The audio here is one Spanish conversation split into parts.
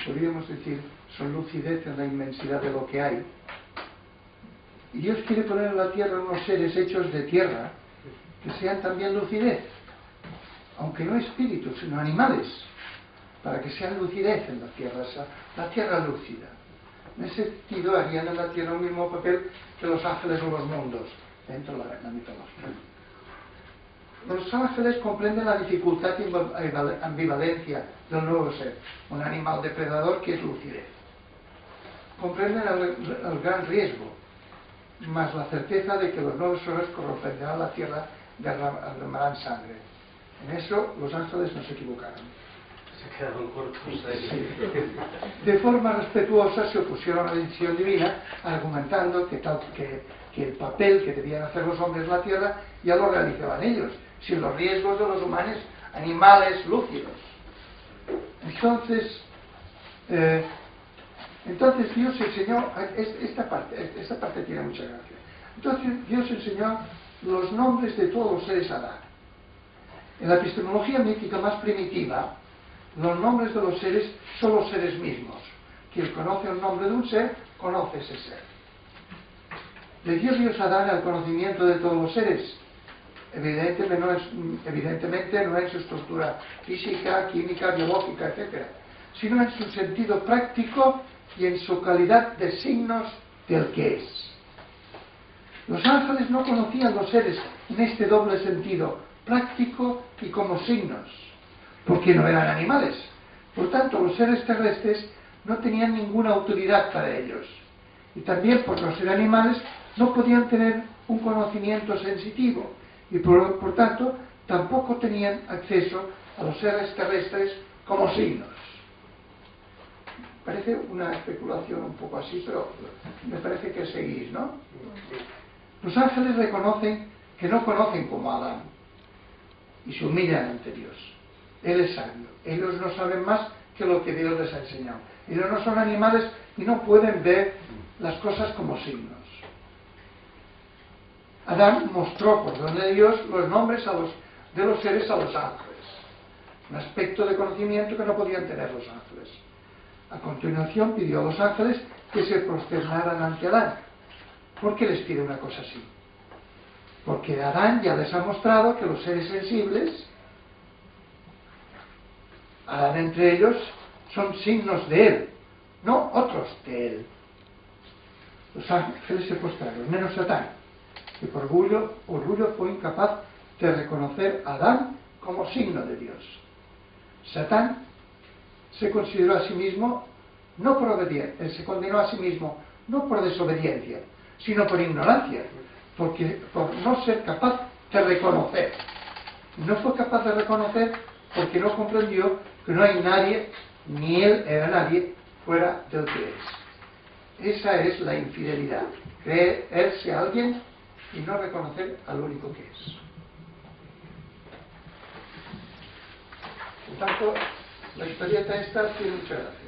podríamos decir, son lucidez en la inmensidad de lo que hay. Y Dios quiere poner en la tierra unos seres hechos de tierra que sean también lucidez, aunque no espíritus, sino animales, para que sean lucidez en la tierra lúcida. En ese sentido harían en la tierra el mismo papel que los ángeles o los mundos dentro de la mitología. Los ángeles comprenden la dificultad y ambivalencia del nuevo ser, un animal depredador que es lucidez. Comprenden el gran riesgo, más la certeza de que los nuevos seres corromperán la tierra, derramarán sangre. En eso los ángeles no se equivocaron. Se quedaron cortos ahí. Sí. De forma respetuosa se opusieron a la decisión divina, argumentando que el papel que debían hacer los hombres en la tierra ya lo realizaban ellos, sin los riesgos de los humanos, animales lúcidos. Entonces Dios enseñó, esta parte tiene mucha gracia. Entonces Dios enseñó los nombres de todos los seres a Adán. En la epistemología mítica más primitiva, los nombres de los seres son los seres mismos. Quien conoce el nombre de un ser, conoce ese ser. ¿Le dio Dios a Adán el conocimiento de todos los seres? Evidentemente no en su estructura física, química, biológica, etc., sino en su sentido práctico y en su calidad de signos del que es. Los ángeles no conocían los seres en este doble sentido, práctico y como signos, porque no eran animales. Por tanto, los seres terrestres no tenían ninguna autoridad para ellos. Y también, por no ser animales, no podían tener un conocimiento sensitivo. Y por tanto, tampoco tenían acceso a los seres terrestres como signos. Parece una especulación un poco así, pero me parece que seguís, ¿no? Los ángeles reconocen que no conocen como Adán y se humillan ante Dios. Él es sabio. Ellos no saben más que lo que Dios les ha enseñado. Ellos no son animales y no pueden ver las cosas como signos. Adán mostró por donde de Dios los nombres de los seres a los ángeles. Un aspecto de conocimiento que no podían tener los ángeles. A continuación pidió a los ángeles que se prosternaran ante Adán. ¿Por qué les pide una cosa así? Porque Adán ya les ha mostrado que los seres sensibles, Adán entre ellos, son signos de él, no otros de él. Los ángeles se postraron, menos Satán, que por orgullo fue incapaz de reconocer a Adán como signo de Dios. Satán se consideró a sí mismo no por obediencia, se condenó a sí mismo no por desobediencia, sino por ignorancia, por no ser capaz de reconocer. No fue capaz de reconocer porque no comprendió que no hay nadie, ni él era nadie, fuera del que es. Esa es la infidelidad, creerse a alguien y no reconocer al único que es. Por tanto, la historieta esta tiene mucha gracia.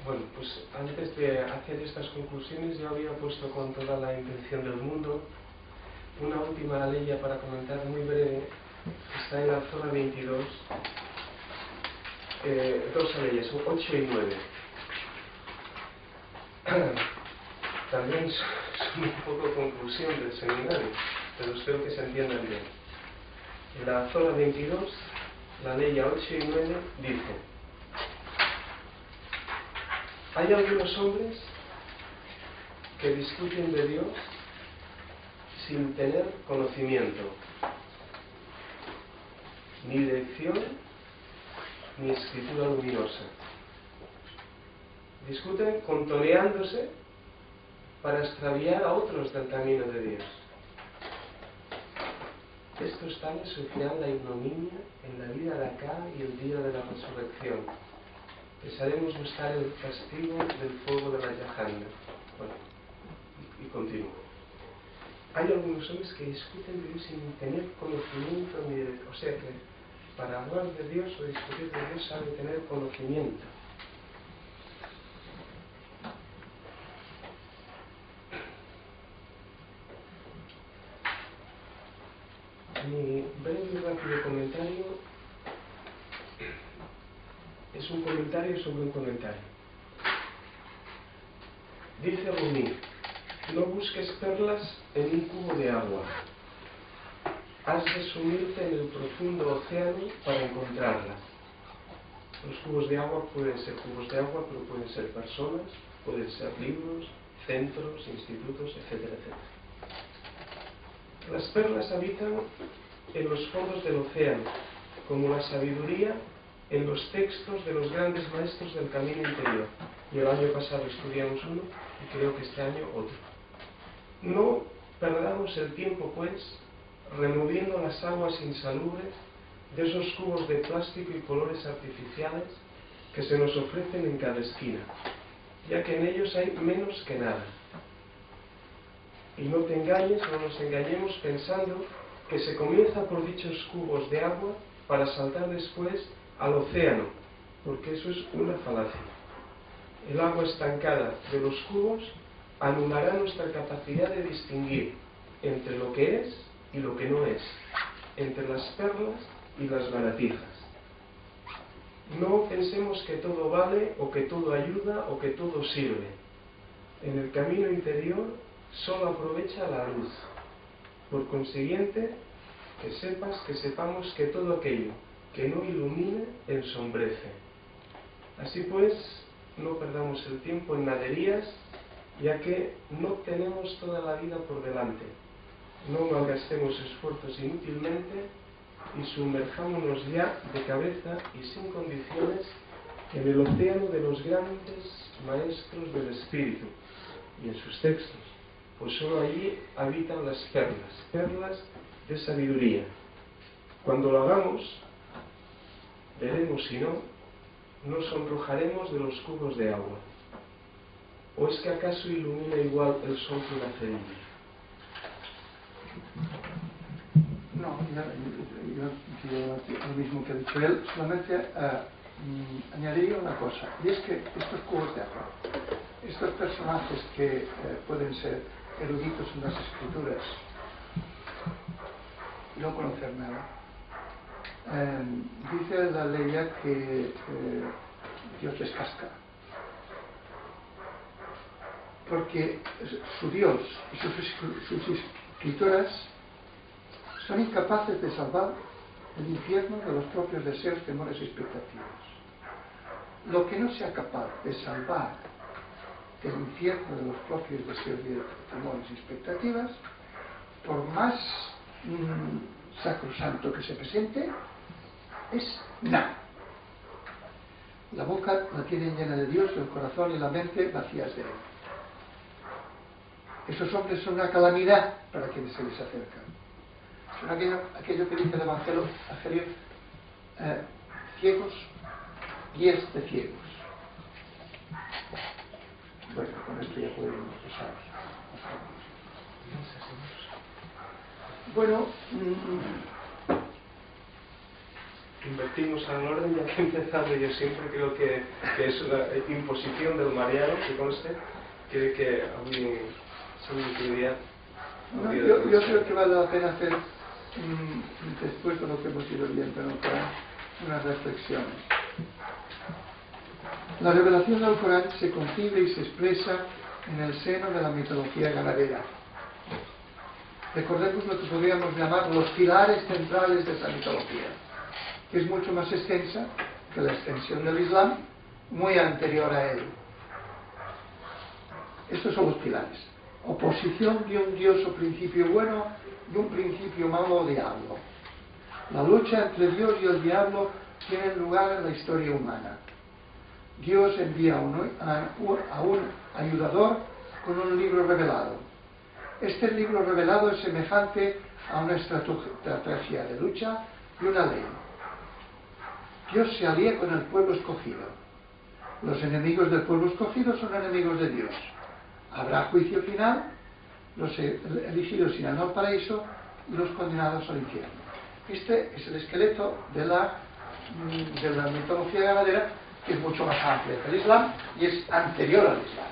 Bueno, pues antes de hacer estas conclusiones yo había puesto con toda la intención del mundo una última ley para comentar muy breve, que está en la zona 22, dos leyes, 8 y 9. También son un poco conclusión del seminario, pero espero que se entiendan bien. En la zona 22, la ley 8 y 9 dice: hay algunos hombres que discuten de Dios sin tener conocimiento, ni lección, ni escritura luminosa. Discuten contoneándose para extraviar a otros del camino de Dios. Estos tales sufrirán la ignominia en la vida de acá y el día de la resurrección. Les haremos buscar el castigo del fuego de la Jahannam. Bueno, y continúo. Hay algunos hombres que discuten de Dios sin tener conocimiento ni de... O sea que para hablar de Dios o discutir de Dios sabe tener conocimiento. Mi breve y rápido comentario es un comentario sobre un comentario. Dice Rumi: no busques perlas en un cubo de agua. Has de sumirte en el profundo océano para encontrarlas. Los cubos de agua pueden ser cubos de agua, pero pueden ser personas, pueden ser libros, centros, institutos, etcétera, etcétera. Las perlas habitan en los fondos del océano, como la sabiduría en los textos de los grandes maestros del camino interior. Y el año pasado estudiamos uno y creo que este año otro. No perdamos el tiempo, pues, removiendo las aguas insalubres de esos cubos de plástico y colores artificiales que se nos ofrecen en cada esquina, ya que en ellos hay menos que nada. Y no te engañes, no nos engañemos pensando que se comienza por dichos cubos de agua para saltar después al océano, porque eso es una falacia. El agua estancada de los cubos anulará nuestra capacidad de distinguir entre lo que es y lo que no es, entre las perlas y las baratijas. No pensemos que todo vale, o que todo ayuda, o que todo sirve. En el camino interior solo aprovecha la luz. Por consiguiente, que sepamos que todo aquello que no ilumine ensombrece. Así pues, no perdamos el tiempo en naderías, ya que no tenemos toda la vida por delante. No malgastemos esfuerzos inútilmente y sumerjámonos ya de cabeza y sin condiciones en el océano de los grandes maestros del espíritu y en sus textos, pues solo allí habitan las perlas de sabiduría. Cuando lo hagamos, veremos si no, nos sonrojaremos de los cubos de agua. ¿O es que acaso ilumina igual el sol que una cerilla? No, yo lo mismo que ha dicho él, solamente añadiría una cosa, y es que estos cubos de agua, estos personajes que pueden ser eruditos en las escrituras, no conocer nada, dice la ley que Dios les casca, porque su Dios y sus escrituras son incapaces de salvar el infierno de los propios deseos, temores y expectativas. Lo que no sea capaz de salvar el infierno de los propios deseos, temores y expectativas, por más sacrosanto que se presente, es nada. La boca la tienen llena de Dios, el corazón y la mente vacías de Él. Esos hombres son una calamidad para quienes se les acercan. Son aquello que dice el Evangelio, ciegos, guías de ciegos. Bueno, con esto ya podemos pasar. Bueno, invertimos al orden, ya que he empezado. Yo siempre creo que es una imposición del Mariano, que conste, que alguien sin utilidad. No, yo creo que vale la pena hacer, después de lo que hemos ido viendo en el Corán, unas reflexiones. La revelación del Corán se concibe y se expresa en el seno de la mitología ganadera. Recordemos lo que podríamos llamar los pilares centrales de esa mitología, que es mucho más extensa que la extensión del Islam, muy anterior a él. Estos son los pilares. Oposición de un Dios o principio bueno y un principio malo o diablo. La lucha entre Dios y el diablo tiene lugar en la historia humana. Dios envía a un ayudador con un libro revelado. Este libro revelado es semejante a una estrategia de lucha y una ley. Dios se alía con el pueblo escogido. Los enemigos del pueblo escogido son enemigos de Dios. Habrá juicio final, los elegidos irán al paraíso y los condenados al infierno. Este es el esqueleto de la mitología ganadera, que es mucho más amplia que el Islam y es anterior al Islam.